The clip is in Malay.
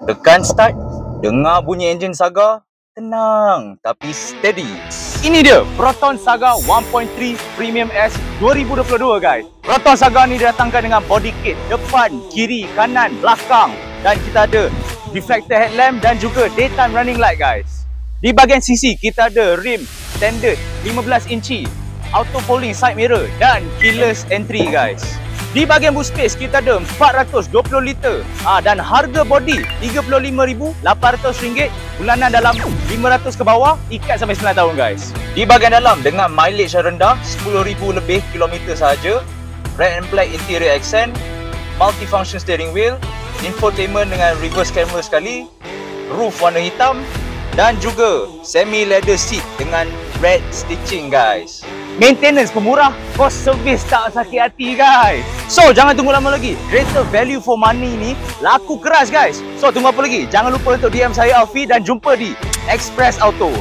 Tekan start, dengar bunyi enjin Saga, tenang tapi steady. Ini dia Proton Saga 1.3 Premium S 2022 guys. Proton Saga ni didatangkan dengan body kit depan, kiri, kanan, belakang, dan kita ada reflector headlamp dan juga daytime running light guys. Di bahagian sisi kita ada rim standard 15 inci, auto folding side mirror dan keyless entry guys. Di bahagian boot space kita ada 420 liter dan harga body RM35,800, bulanan dalam 500 ke bawah, ikat sampai 9 tahun guys. Di bahagian dalam dengan mileage yang rendah 10,000 lebih kilometer sahaja, red and black interior accent, multifunction steering wheel, infotainment dengan reverse camera sekali, roof warna hitam dan juga semi leather seat dengan red stitching guys. Maintenance pemurah, cost service tak sakit hati guys. So jangan tunggu lama lagi, greater value for money ni laku keras guys. So tunggu apa lagi? Jangan lupa untuk DM saya Alfi dan jumpa di Express Auto.